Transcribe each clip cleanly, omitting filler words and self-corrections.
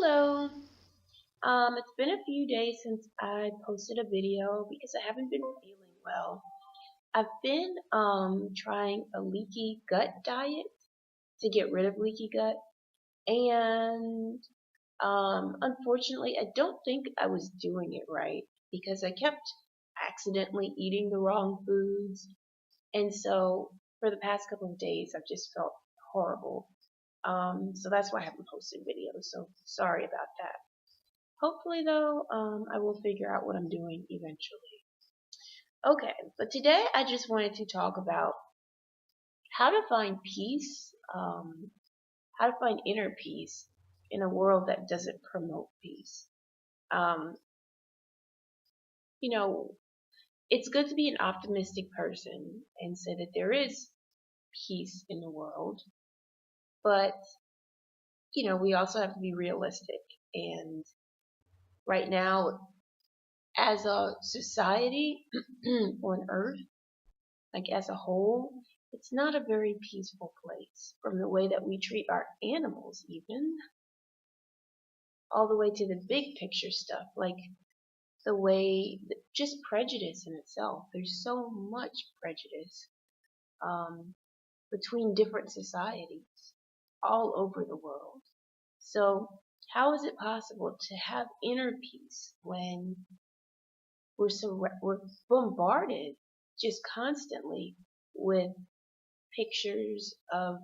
Hello. It's been a few days since I posted a video because I haven't been feeling well. I've been trying a leaky gut diet to get rid of leaky gut, and unfortunately, I don't think I was doing it right because I kept accidentally eating the wrong foods, and so for the past couple of days, I've just felt horrible. So that's why I haven't posted videos. So sorry about that. Hopefully, though, I will figure out what I'm doing eventually. Okay, but today I just wanted to talk about how to find peace, how to find inner peace in a world that doesn't promote peace. Um, you know, it's good to be an optimistic person and say that there is peace in the world, but, we also have to be realistic. And right now, as a society on Earth, like as a whole, it's not a very peaceful place. From the way that we treat our animals, even, all the way to the big picture stuff, like the way, just prejudice in itself. There's so much prejudice um, between different societies all over the world. So, how is it possible to have inner peace when we're bombarded just constantly with pictures of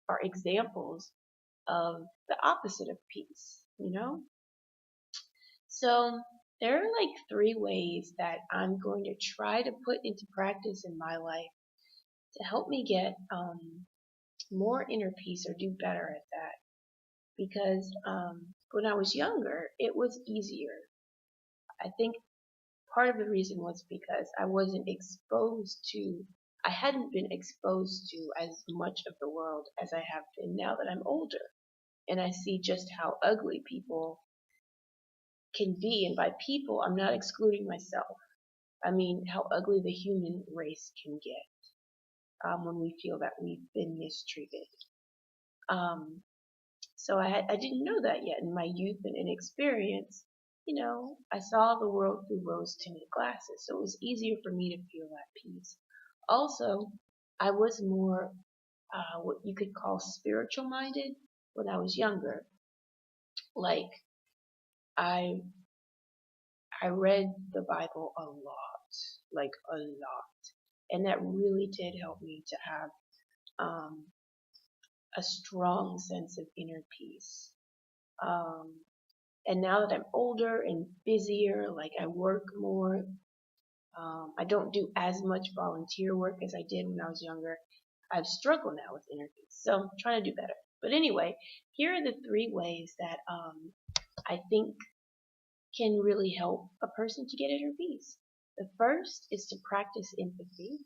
or examples of the opposite of peace? So there are like three ways that I'm going to try to put into practice in my life to help me get more inner peace or do better at that. Because when I was younger, it was easier. I think part of the reason was because I hadn't been exposed to as much of the world as I have been now that I'm older. And I see just how ugly people can be. And by people, I'm not excluding myself. I mean, how ugly the human race can get when we feel that we've been mistreated. Um, so I didn't know that yet in my youth and inexperience. I saw the world through rose-tinted glasses, so it was easier for me to feel at peace. Also, I was more what you could call spiritual minded when I was younger. Like I I read the Bible a lot, like a lot, and that really did help me to have um, a strong sense of inner peace. Um, and now that I'm older and busier, like I work more, I don't do as much volunteer work as I did when I was younger. I've struggled now with inner peace, so I'm trying to do better. But anyway, here are the three ways that I think can really help a person to get inner peace. The first is to practice empathy.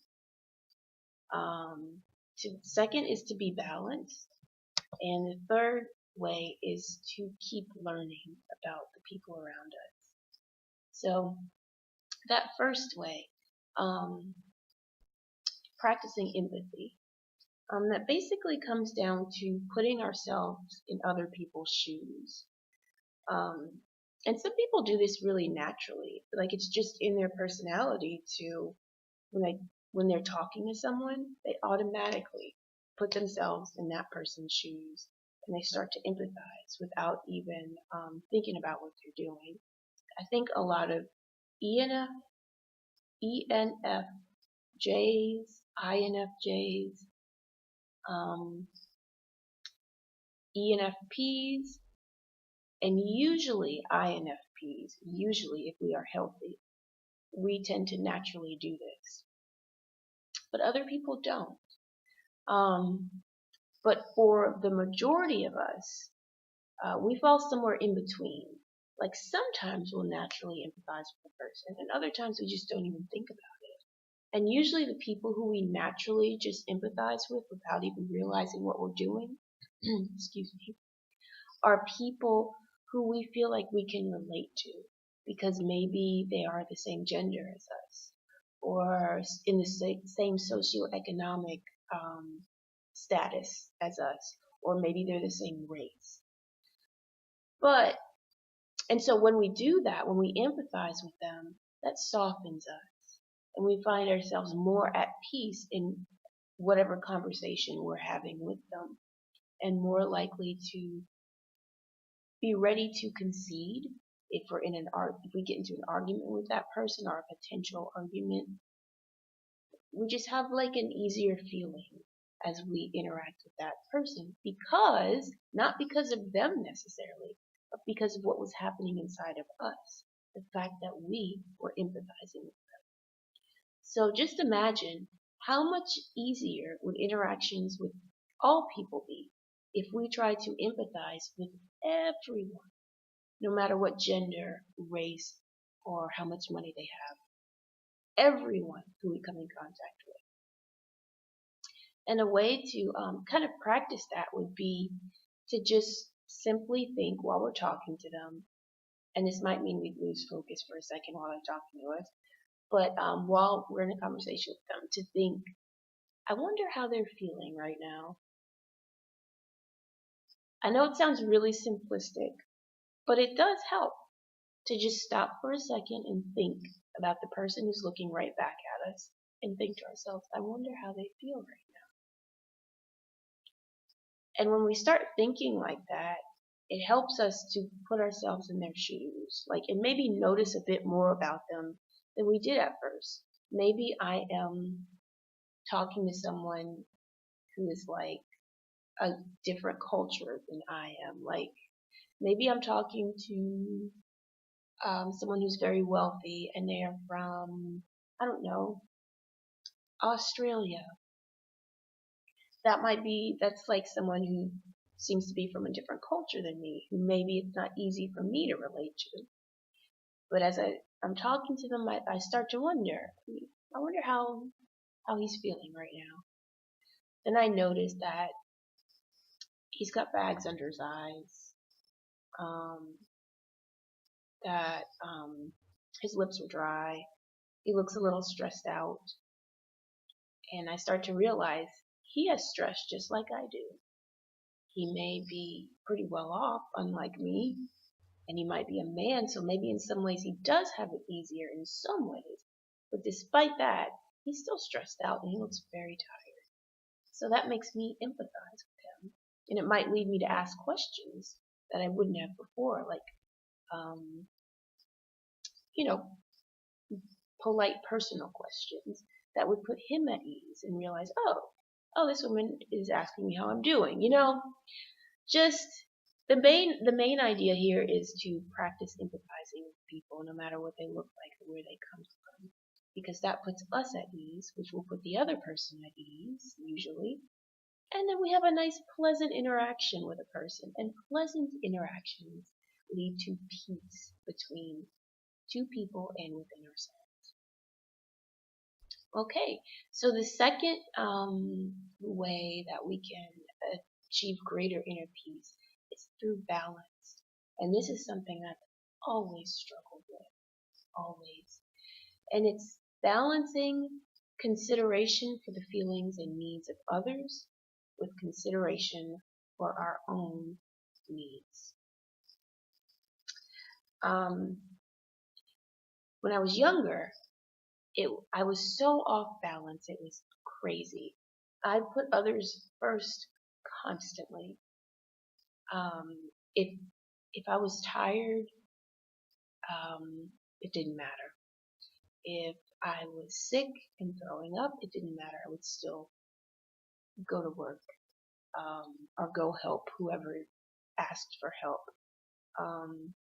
Second is to be balanced. And the third way is to keep learning about the people around us. So that first way, um, practicing empathy, that basically comes down to putting ourselves in other people's shoes. Um, and some people do this really naturally, like it's just in their personality to when they when they're talking to someone, they automatically put themselves in that person's shoes and they start to empathize without even thinking about what they're doing. I think a lot of ENF, ENFJs, INFJs, um, ENFPs, and usually INFPs, usually if we are healthy, we tend to naturally do this. But other people don't. Um, But for the majority of us, we fall somewhere in between. Like sometimes we'll naturally empathize with a person, and other times we just don't even think about it. And usually the people who we naturally just empathize with without even realizing what we're doing, excuse me, are people who we feel like we can relate to because maybe they are the same gender as us or in the same socioeconomic um, status as us, or maybe they're the same race. But, and so when we do that, when we empathize with them, that softens us. And we find ourselves more at peace in whatever conversation we're having with them, and more likely to be ready to concede if if we get into an argument with that person, or a potential argument. We just have like an easier feeling as we interact with that person, because not because of them necessarily, but because of what was happening inside of us, the fact that we were empathizing with them. So just imagine how much easier would interactions with all people be if we tried to empathize with everyone, no matter what gender, race, or how much money they have. Everyone who we come in contact with. And a way to kind of practice that would be to just simply think while we're talking to them. And this might mean we lose focus for a second while they're talking to us. But while we're in a conversation with them, to think, I wonder how they're feeling right now. I know it sounds really simplistic, but it does help to just stop for a second and think about the person who's looking right back at us, and think to ourselves, I wonder how they feel right now. And when we start thinking like that, it helps us to put ourselves in their shoes, like, and maybe notice a bit more about them than we did at first. Maybe I am talking to someone who is like a different culture than I am. Like, maybe I'm talking to someone who's very wealthy and they're from, I don't know, Australia. That's like someone who seems to be from a different culture than me, who maybe it's not easy for me to relate to. But as I'm talking to them, I start to wonder, I wonder how he's feeling right now. Then I notice that he's got bags under his eyes, um, that his lips are dry, he looks a little stressed out, and I start to realize he has stress just like I do. He may be pretty well off, unlike me, and he might be a man, so maybe in some ways he does have it easier in some ways. But despite that, he's still stressed out and he looks very tired. So that makes me empathize with him. And it might lead me to ask questions that I wouldn't have before, like, um, you know, polite personal questions that would put him at ease and realize, oh, this woman is asking me how I'm doing. Just the main idea here is to practice empathizing with people, no matter what they look like or where they come from, because that puts us at ease, which will put the other person at ease usually, and then we have a nice pleasant interaction with a person, and pleasant interactions lead to peace between two people and within ourselves. Okay, so the second way that we can achieve greater inner peace is through balance. And this is something I've always struggled with, always. And it's balancing consideration for the feelings and needs of others with consideration for our own needs. Um, when I was younger, I was so off balance, it was crazy. I put others first constantly. Um, if if I was tired, it didn't matter. If I was sick and throwing up, it didn't matter. I would still go to work, or go help whoever asked for help. Um,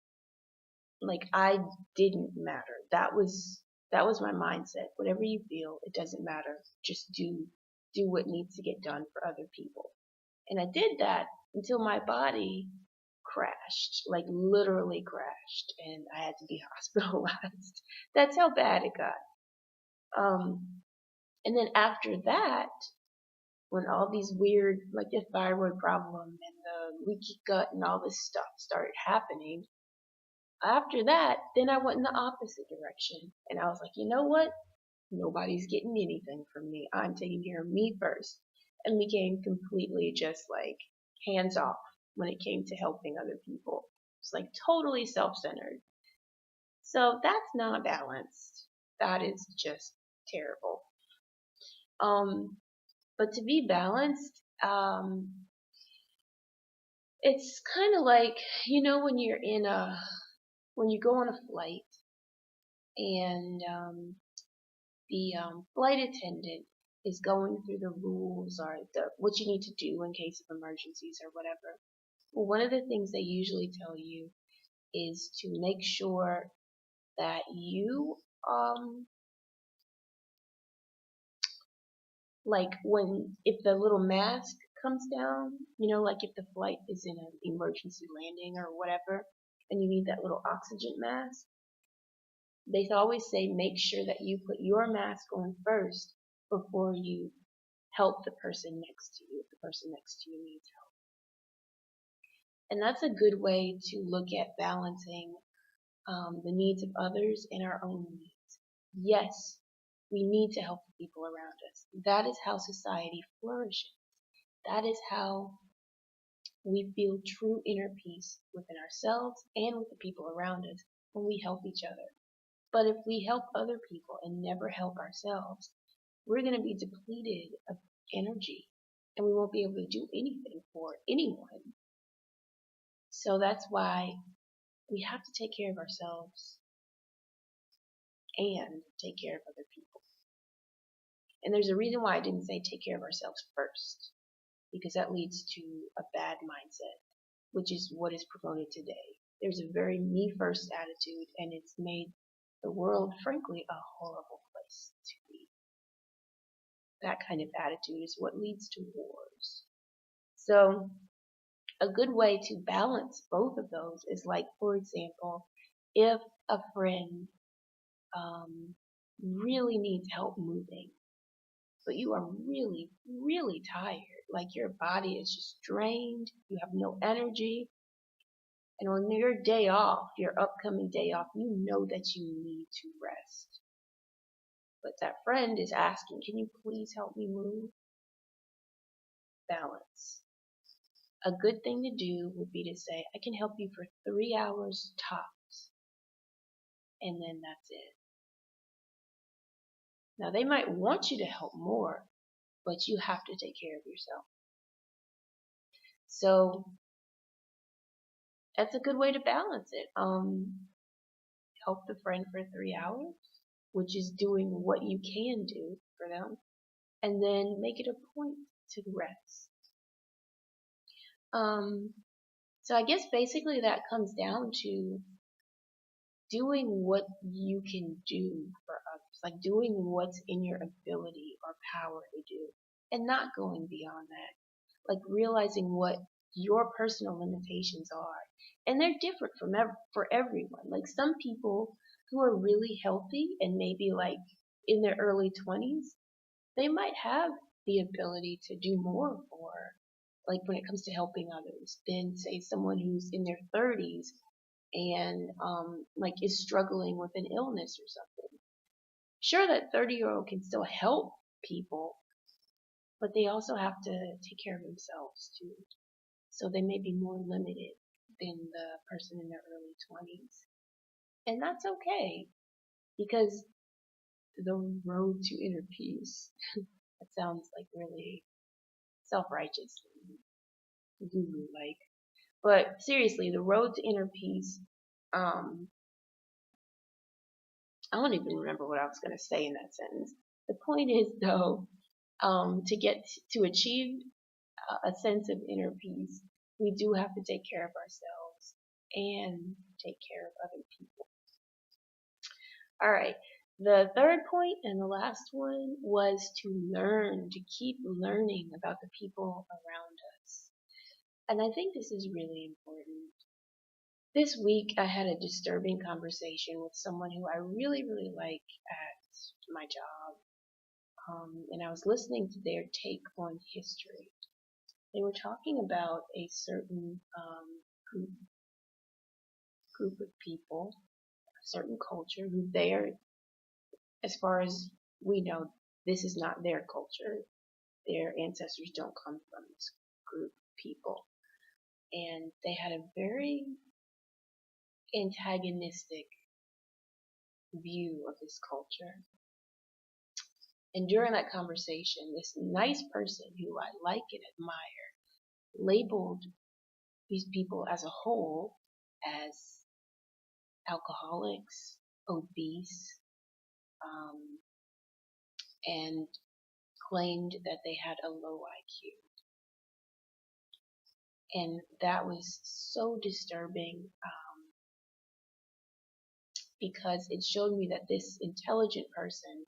like, I didn't matter. That was my mindset. Whatever you feel, it doesn't matter. Just do what needs to get done for other people. And I did that until my body crashed, like literally crashed, and I had to be hospitalized. That's how bad it got. And then after that, when all these weird, like the thyroid problem and the leaky gut and all this stuff started happening, after that, then I went in the opposite direction. And I was like, you know what? Nobody's getting anything from me. I'm taking care of me first. And became completely just like hands off when it came to helping other people. It's like totally self-centered. So that's not balanced. That is just terrible. But to be balanced, it's kind of like, when you're when you go on a flight and the flight attendant is going through the rules or what you need to do in case of emergencies or whatever. Well, one of the things they usually tell you is to make sure that you, like if the little mask comes down, like if the flight is in an emergency landing or whatever, and you need that little oxygen mask, they always say make sure that you put your mask on first before you help the person next to you if the person next to you needs help. And that's a good way to look at balancing the needs of others and our own needs. Yes, we need to help the people around us. That is how society flourishes. That is how we feel true inner peace within ourselves and with the people around us when we help each other. But if we help other people and never help ourselves, we're going to be depleted of energy and we won't be able to do anything for anyone. So that's why we have to take care of ourselves and take care of other people. And there's a reason why I didn't say take care of ourselves first, because that leads to a bad mindset, which is what is promoted today. There's a very me first attitude, and it's made the world, frankly, a horrible place to be. That kind of attitude is what leads to wars. So a good way to balance both of those is like, for example, if a friend really needs help moving, but you are really, really tired, like your body is just drained, you have no energy, and on your day off, your upcoming day off, you know that you need to rest. But that friend is asking, can you please help me move? Balance. A good thing to do would be to say, I can help you for 3 hours tops, and then that's it. Now they might want you to help more, but you have to take care of yourself. So that's a good way to balance it. Help the friend for 3 hours, which is doing what you can do for them, and then make it a point to rest. So I guess basically that comes down to doing what you can do for others, like doing what's in your ability or power to do, and not going beyond that. Like realizing what your personal limitations are, and they're different for everyone. Like some people who are really healthy and maybe like in their early 20s, they might have the ability to do more for, like when it comes to helping others, than say someone who's in their 30s and like is struggling with an illness or something. Sure, that 30-year-old can still help people, but they also have to take care of themselves too. So they may be more limited than the person in their early 20s. And that's okay, because the road to inner peace, that sounds like really self-righteous and guru-like. But seriously, the road to inner peace, I don't even remember what I was going to say in that sentence. The point is, though, to achieve a sense of inner peace, we do have to take care of ourselves and take care of other people. All right. The third point and the last one was to keep learning about the people around us. And I think this is really important. This week I had a disturbing conversation with someone who I really, really like at my job. And I was listening to their take on history. They were talking about a certain group of people, a certain culture, who as far as we know, this is not their culture. Their ancestors don't come from this group of people. And they had a very antagonistic view of this culture. And during that conversation, this nice person who I like and admire labeled these people as a whole as alcoholics, obese, um, and claimed that they had a low IQ. And that was so disturbing because it showed me that this intelligent person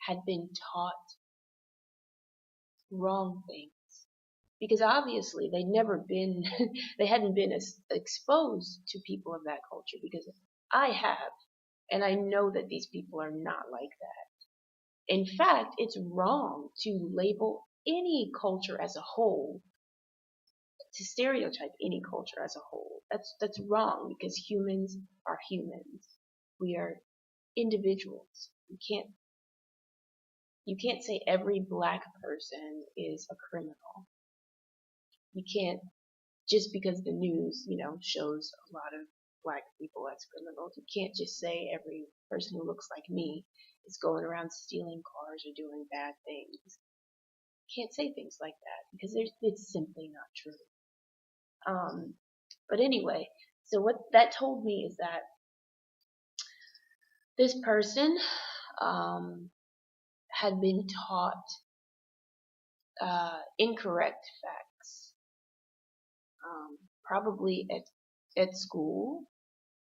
had been taught wrong things. Because obviously they'd never been, they hadn't been exposed to people of that culture, because I have, and I know that these people are not like that. In fact, it's wrong to label any culture as a whole, to stereotype any culture as a whole. That's wrong, because humans are humans. We are individuals. You can't say every black person is a criminal. You can't, just because the news, shows a lot of black people as criminals. You can't just say every person who looks like me is going around stealing cars or doing bad things. You can't say things like that, because it's simply not true. But anyway, so what that told me is that this person had been taught incorrect facts, probably at school,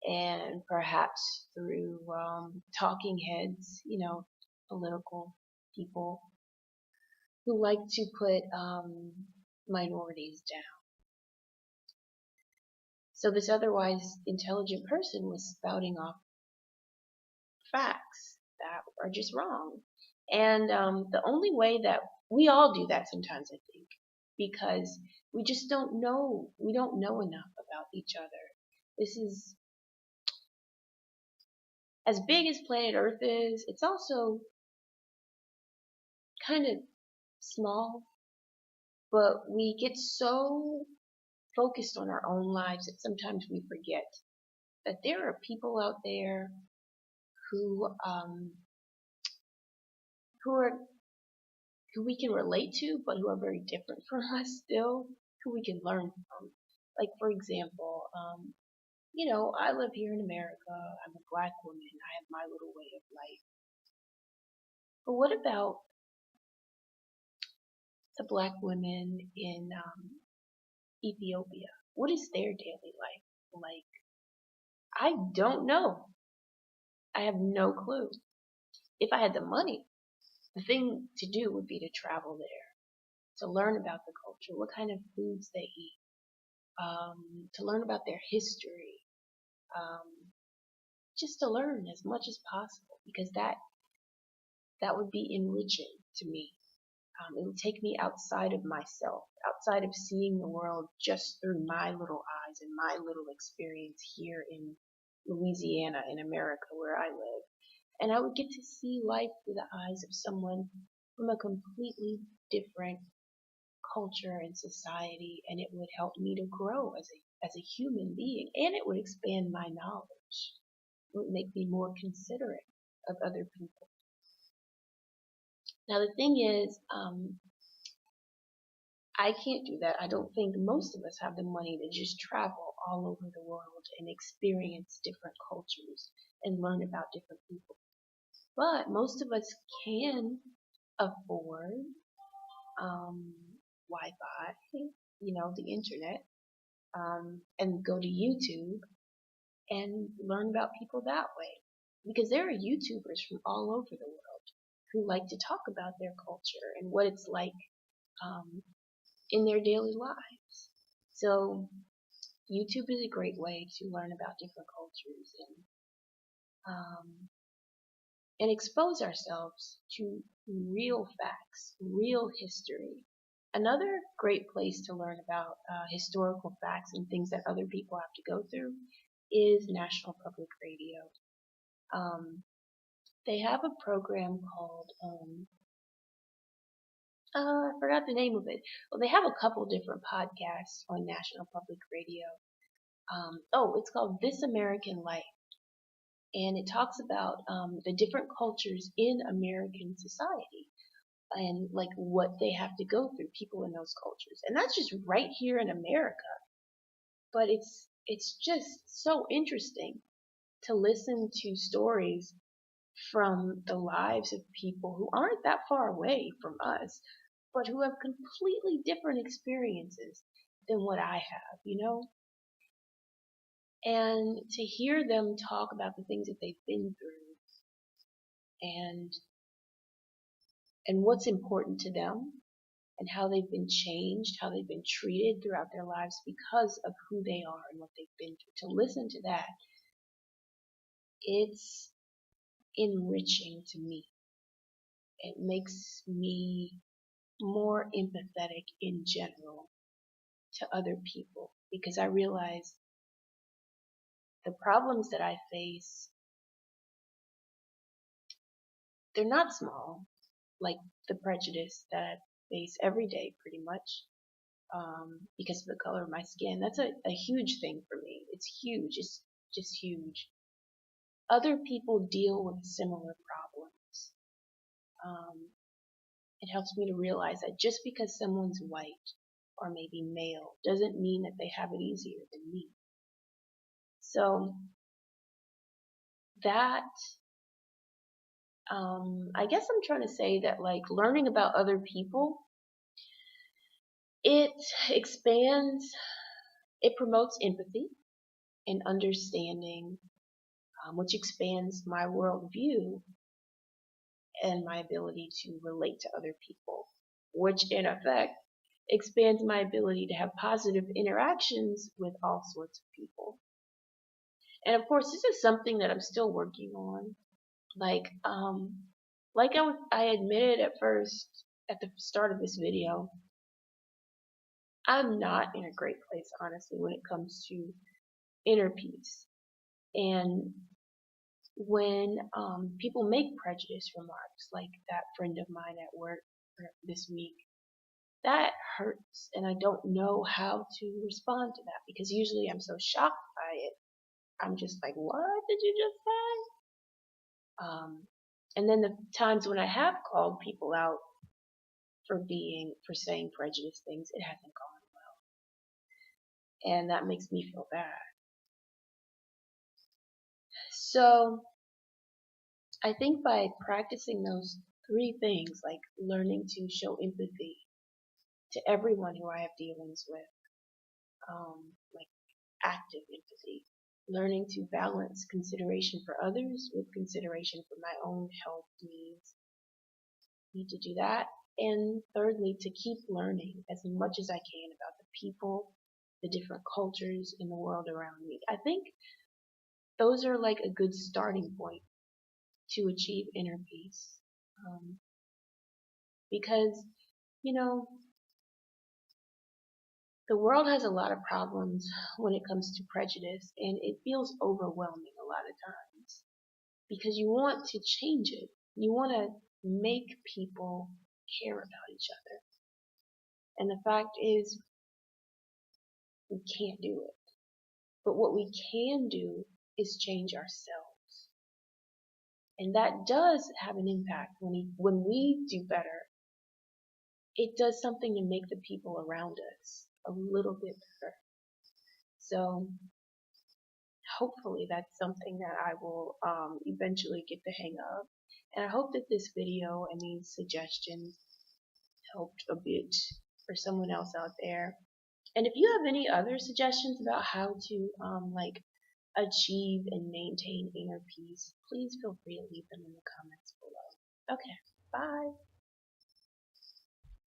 and perhaps through talking heads, political people who like to put minorities down. So this otherwise intelligent person was spouting off facts that are just wrong. And the only way that we all do that sometimes, I think, because we just don't know, we don't know enough about each other. This is, as big as planet Earth is, it's also kind of small, but we get so focused on our own lives that sometimes we forget that there are people out there who who are who we can relate to, but who are very different from us still, who we can learn from. Like, for example, I live here in America. I'm a black woman. I have my little way of life. But what about the black women in Ethiopia? What is their daily life like? I don't know. I have no clue. If I had the money, the thing to do would be to travel there, to learn about the culture, what kind of foods they eat, to learn about their history, just to learn as much as possible, because that would be enriching to me. It would take me outside of myself, outside of seeing the world just through my little eyes and my little experience here in Louisiana, in America, where I live. And I would get to see life through the eyes of someone from a completely different culture and society, and it would help me to grow as a human being, and it would expand my knowledge. It would make me more considerate of other people. Now the thing is, I can't do that. I don't think most of us have the money to just travel all over the world and experience different cultures and learn about different people. But most of us can afford Wi-Fi, the internet, and go to YouTube and learn about people that way. Because there are YouTubers from all over the world who like to talk about their culture and what it's like in their daily lives. So YouTube is a great way to learn about different cultures and expose ourselves to real facts, real history. Another great place to learn about historical facts and things that other people have to go through is National Public Radio. They have a program called, I forgot the name of it. Well, they have a couple different podcasts on National Public Radio. Oh, it's called This American Life, and it talks about the different cultures in American society and like what they have to go through, people in those cultures, and that's just right here in America. But it's just so interesting to listen to stories from the lives of people who aren't that far away from us, but who have completely different experiences than what I have, you know? And to hear them talk about the things that they've been through and what's important to them and how they've been changed, how they've been treated throughout their lives because of who they are and what they've been through. To listen to that, it's enriching to me. It makes me more empathetic in general to other people because I realize the problems that I face, they're not small, like the prejudice that I face every day pretty much, because of the color of my skin. That's a huge thing for me. It's huge. It's just huge. Other people deal with similar problems. Um, it helps me to realize that just because someone's white or maybe male doesn't mean that they have it easier than me. So that, I guess I'm trying to say that like learning about other people, it expands, it promotes empathy and understanding, which expands my worldview and my ability to relate to other people, which in effect expands my ability to have positive interactions with all sorts of people. And of course, this is something that I'm still working on. Like, I admitted at first at the start of this video, I'm not in a great place, honestly, when it comes to inner peace. And when people make prejudice remarks, like that friend of mine at work this week, that hurts, and I don't know how to respond to that because usually I'm so shocked by it. I'm just like, what did you just say? And then the times when I have called people out for saying prejudiced things, it hasn't gone well, and that makes me feel bad. So I think by practicing those three things, like learning to show empathy to everyone who I have dealings with, like active empathy, learning to balance consideration for others with consideration for my own health needs. Need to do that. And thirdly, to keep learning as much as I can about the people, the different cultures in the world around me. I think those are like a good starting point to achieve inner peace. Because, you know, the world has a lot of problems when it comes to prejudice, and it feels overwhelming a lot of times because you want to change it. You want to make people care about each other. And the fact is, we can't do it. But what we can do is change ourselves. And that does have an impact when we do better. It does something to make the people around us a little bit better. So hopefully that's something that I will eventually get the hang of. And I hope that this video and these suggestions helped a bit for someone else out there. And if you have any other suggestions about how to like achieve and maintain inner peace, please feel free to leave them in the comments below. Okay, bye.